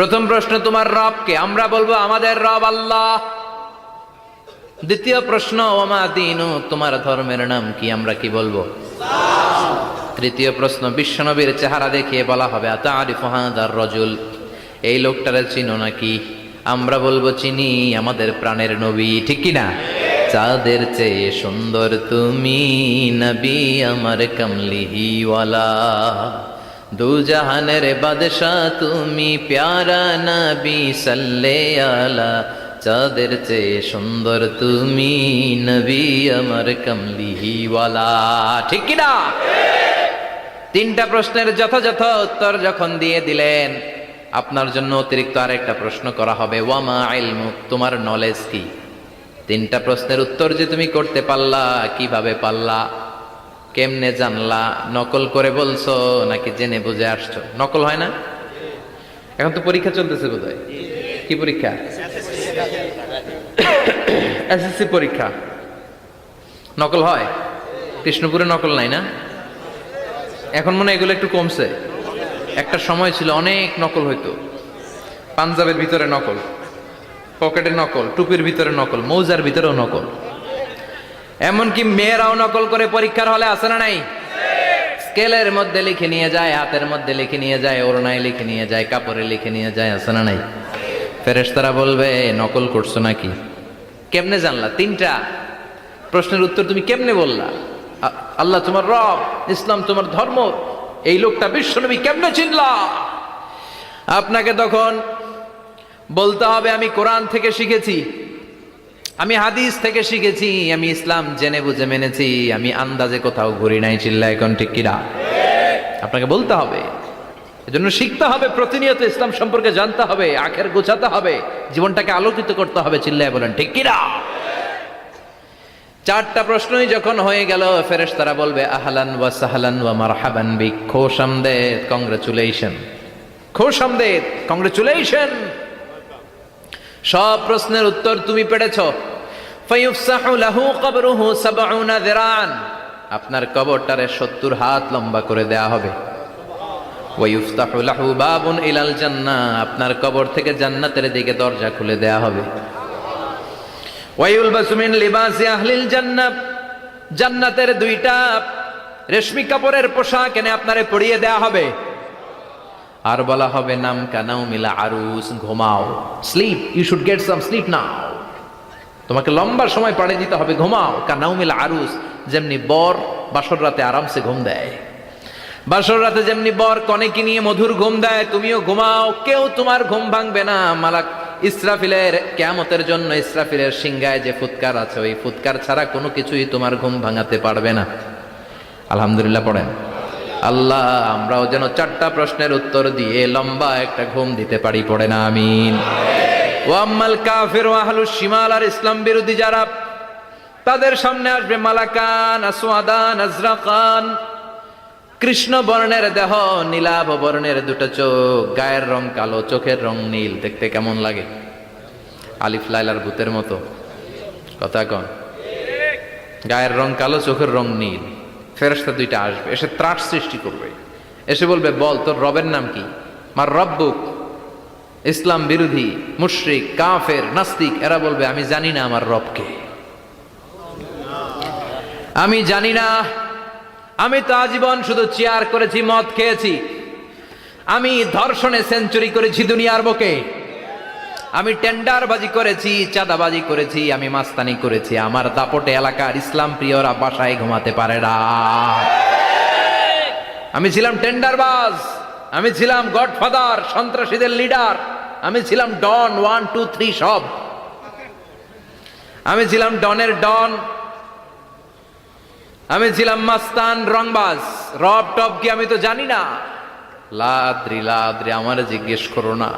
প্রথম প্রশ্ন, তোমার রবকে? আমরা বলবো আমাদের রব আল্লাহ। দ্বিতীয় প্রশ্ন, ওমা দীনু, তোমার ধর্মের নাম কি? আমরা কি বলবো? তৃতীয় প্রশ্ন, বিশ্বনবীর চেহারা দেখিয়ে বলা হবে আতারিফু হাযার রাজুল, এই লোকটারে চিনো নাকি? আমরা বলবো চিনি, আমাদের প্রাণের নবী, ঠিক কি না? চাঁদের চেয়ে সুন্দর তুমি নবী আমার কমলিহিওয়ালা, দু জাহানের বাদশাহ তুমি প্যারা নবী সাল্লে আলা, চাঁদের চেয়ে সুন্দর তুমি নবী আমার কমলিহিওয়ালা, ঠিক কি না? তিনটা প্রশ্নের যথাযথ উত্তর যখন দিয়ে দিলেন, আপনার জন্য অতিরিক্ত আরেকটা প্রশ্ন করা হবে, ওয়ামা ইলমুক, তোমার নলেজ কি? তিনটা প্রশ্নের উত্তর যে তুমি করতে পারলা, কিভাবে পারলা, কেমনে জানলা? নকল করে বলছো নাকি জেনে বুঝে আসছো? নকল হয় না? এখন তো পরীক্ষা চলতেছে বোধহয়। কি পরীক্ষা? এসএসসি পরীক্ষা। নকল হয়? কৃষ্ণপুরে নকল নাই না? এখন মনে হয় এগুলো একটু কমছে। একটা সময় ছিল অনেক নকল হইতো। পাঞ্জাবের ভিতরে নকল, পকেটে নকল, টুপির ভিতরে নকল, মৌজার ভিতরেও নকল, এমনকি মেয়েরাও নকল করে পরীক্ষার হলে আসে না নাই? স্কেলের মধ্যে লিখে নিয়ে যায়, হাতের মধ্যে লিখে নিয়ে যায়, ওড়নায় লিখে নিয়ে যায়, কাপড়ে লিখে নিয়ে যায়, আসে না নাই? ফেরেশতারা বলবে নকল করছো নাকি? কেমনে জানলা? তিনটা প্রশ্নের উত্তর তুমি কেমনে বললা? আল্লাহ তোমার রব, ইসলাম তোমার ধর্ম, এই লোকটা বিশ্বনবী, কেমনে চিনলা? আপনাকে তখন বলতে হবে আমি কোরআন থেকে শিখেছি, আমি হাদিস থেকে শিখেছি, আমি ইসলাম জেনে বুঝে মেনেছি, আমি আন্দাজে কোথাও ঘুরি নাই। চিল্লা এখন ঠিক কিনা? আপনাকে বলতে হবে, এজন্য শিখতে হবে, প্রতিনিয়ত ইসলাম সম্পর্কে জানতে হবে, আখের গোছাতে হবে, জীবনটাকে আলোকিত করতে হবে। চিল্লায় বলেন ঠিক কিনা? চারটা প্রশ্নই যখন হয়ে গেল, ফেরেশতারা বলবে আহলান ওয়া সাহলান ওয়া মারহাবান বিক, খোশামদেদ, কংগ্রেচুলেশন, খোশামদেদ, কংগ্রেচুলেশন, সব প্রশ্নের উত্তর তুমি পেরেছ। ফায়ুফসাহু লাহু কবরুহু ৭০ যিরান, আপনার কবরটারে ৭০ হাত লম্বা করে দেয়া হবে। ওয়া ইফতাহু লাহু বাবুন ইলাল জান্নাহ, আপনার কবর থেকে জান্নাতের দিকে দরজা খুলে দেয়া হবে। ওয়া ইউলবাসু মিন লিবাসি আহলিল জান্নাহ, জান্নাতের দুইটা রেশমি কাপড়ের পোশাক এনে আপনারে পরিয়ে দেয়া হবে। আর বলা হবে নাম কানাও মিলা আরুস, ঘুমাও, sleep, you should get some sleep now, তোমাকে লম্বা সময় পাড়ে দিতে হবে, ঘুমাও। কানাও মিলা আরুস, যেমনি বর বাসর রাতে আরামসে ঘুম দেয়, বাসর রাতে যেমনি বর কনেকে নিয়ে মধুর ঘুম দেয়, তুমিও ঘুমাও, কেউ তোমার ঘুম ভাঙবে না। মালাক ইসরাফিলের, কিয়ামতের জন্য ইসরাফিলের সিংহায় যে ফুৎকার আছে, ওই ফুৎকার ছাড়া কোনো কিছুই তোমার ঘুম ভাঙাতে পারবে না। আলহামদুলিল্লাহ পড়েন। আল্লাহ আমরাও যেন চারটা প্রশ্নের উত্তর দিয়ে লম্বা একটা ঘুম দিতে পারি, পড়ে না আমিন। ওয়াম্মাল কাফির ওয়া আহলুশ শিমাল, আর ইসলাম বিরোধী যারা, তাদের সামনে আসবে মালাকান আসওয়াদান আজরাকান, কৃষ্ণ বর্ণের দেহ, নীলাভ বর্ণের দুটো চোখ, গায়ের রং কালো, চোখের রং নীল, দেখতে কেমন লাগে? আলিফ লাইলার ভূতের মতো, কথা কন। গায়ের রং কালো, চোখের রং নীল। ফেরেশতা দুইটা আসবে, এসে ত্রাস সৃষ্টি করবে, এসে বলবে বল তোর রবের নাম কি? মার রব্বুক। ইসলাম বিরোধী মুশরিক, কাফের, নাস্তিক এরা বলবে আমি জানি না আমার রবকে, আমি জানি না, আমি তো আজীবন শুধু চেয়ার করেছি, মদ খেয়েছি, আমি ধর্ষণে সেঞ্চুরি করেছি দুনিয়ার বুকে, আমি টেন্ডারবাজি করেছি, চাঁদাবাজি করেছি, আমি মাস্তানি করেছি, আমার দাপটে এলাকার ইসলাম প্রিয়রা বাসায় ঘুমাতে পারে না। আমি ছিলাম টেন্ডারবাজ, আমি ছিলাম গডফাদার, সন্ত্রাসীদের লিডার, আমি ছিলাম ডন 1 2 3 সব, আমি ছিলাম ডনের ডন, আমি ছিলাম মাস্তান, রংবাজ, রব টপ কি আমি তো জানি না। লাদ্রি লাদ্রি, আমার জিজ্ঞেস করো না।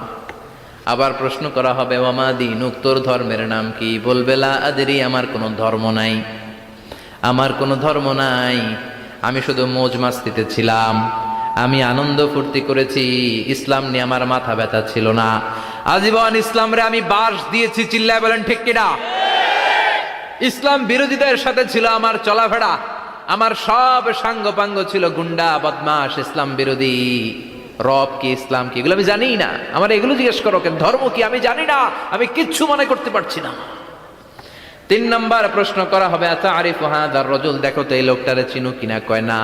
আবার প্রশ্ন করা হবে ওয়ামা দীনুক, তোর ধর্মের নাম কি? বলবে লা আদরি, আমার কোনো ধর্ম নাই, আমার কোনো ধর্ম নাই, আমি শুধু মৌজ মাস্তিতে ছিলাম, আমি আনন্দ ফুর্তি করেছি, ইসলাম নিয়ে আমার মাথা ব্যথা ছিল না, আজীবন ইসলামরে আমি বাস দিয়েছি। চিল্লায় বলেন ঠিক কিনা? ইসলাম বিরোধীদের সাথে ছিল আমার চলাফেরা, আমার সব সাঙ্গ পাঙ্গ ছিল গুন্ডা বদমাশ ইসলাম বিরোধী। রব কি, ইসলাম কি, এগুলো আমি জানিই না। আমার এগুলো জিজ্ঞেস করো কেন? ধর্ম কি আমি জানি না, আমি কিচ্ছু মনে করতে পারছি না। 3 নাম্বার প্রশ্ন করা হবে, আতারিফু হাদার রাজুল, দেখো তো এই লোকটারে চিনো কিনা? কয় না,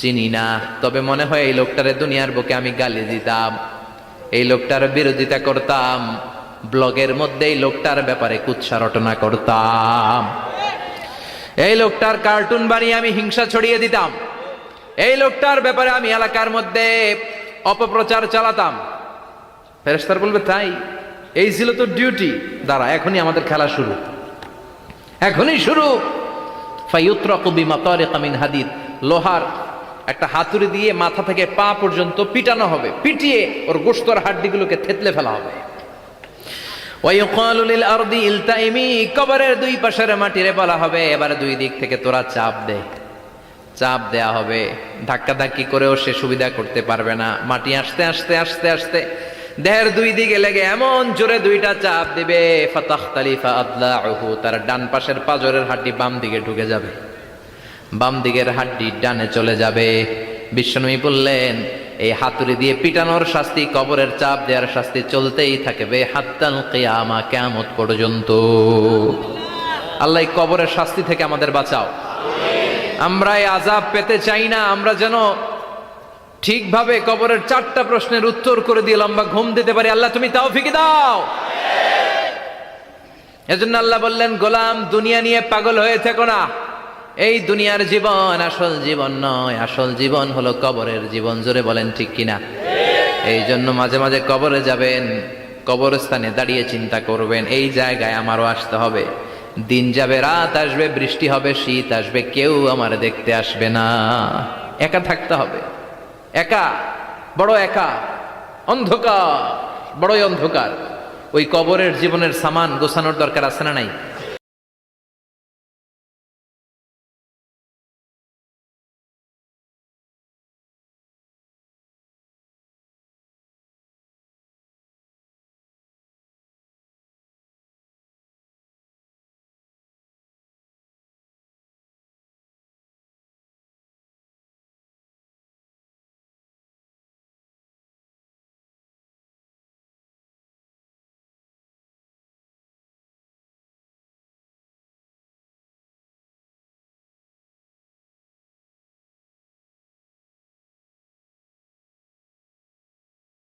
চিনি না, তবে মনে হয় এই লোকটারে দুনিয়ার বুকে আমি গালি দিতাম, এই লোকটার বিরোধিতা করতাম, ব্লগের মধ্যে এই লোকটার ব্যাপারে কুৎসা রটনা করতাম, এই লোকটার কার্টুন বানিয়ে আমি হিংসা ছড়িয়ে দিতাম, এই লোকটার ব্যাপারে আমি এলাকার মধ্যে অপপ্রচার চালাতাম। ফেরেশতারা বলবে তাই? এই ছিল তো ডিউটি, দাঁড়া এখনই আমাদের খেলা শুরু, এখনই শুরু। ফায়ুতরাকু বিমাতারিক মিন হাদিদ, লোহার একটা হাতুড়ি দিয়ে মাথা থেকে পা পর্যন্ত পিটানো হবে, পিটিয়ে ওর গোশতর হাড্ডিগুলোকে থেতলে ফেলা হবে। ওয়ায়ুকালু লিল আরদি ইলতাইমি, কবরের দুই পাশের মাটিরে বলা হবে এবারে দুই দিক থেকে তোরা চাপ দে, চাপ দেয়া হবে, ধাক্কা ধাক্কি করেও সে সুবিধা করতে পারবে না। মাটি আস্তে আস্তে আস্তে আস্তে দেহের দুই দিকে লেগে এমন জোরে দুইটা চাপ দিবে, ফাতাখতালিফা আদলাউহু, তার ডান পাশের পাজরের হাড্ডি বাম দিকে ঢুকে যাবে, বাম দিকের হাড্ডি ডানে চলে যাবে। বিশ্বনবী বললেন এই হাতুড়ি দিয়ে পিটানোর শাস্তি, কবরের চাপ দেওয়ার শাস্তি চলতেই থাকবে হাত্তাল কিয়ামা, কিয়ামত পর্যন্ত। আল্লাহ কবরের শাস্তি থেকে আমাদের বাঁচাও। আমরা এই আযাব পেতে চাই না, আমরা যেন ঠিকভাবে কবরের 4টা প্রশ্নের উত্তর করে দিয়ে লম্বা ঘুম দিতে পারি। আল্লাহ তুমি তৌফিক দাও। এজন্য আল্লাহ বললেন, গোলাম দুনিয়া নিয়ে পাগল হয়ে থেকো না, এই দুনিয়ার জীবন আসল জীবন নয়, আসল জীবন হলো কবরের জীবন। জোরে বলেন ঠিক কিনা? এই জন্য মাঝে মাঝে কবরে যাবেন, কবরস্থানে দাঁড়িয়ে চিন্তা করবেন এই জায়গায় আমারও আসতে হবে, দিন যাবে, রাত আসবে, বৃষ্টি হবে, শীত আসবে, কেউ আমার দেখতে আসবে না, একা থাকতে হবে, একা, বড় একা, অন্ধকার, বড়ই অন্ধকার। ওই কবরের জীবনের সামান গোছানোর দরকার আছে না নাই?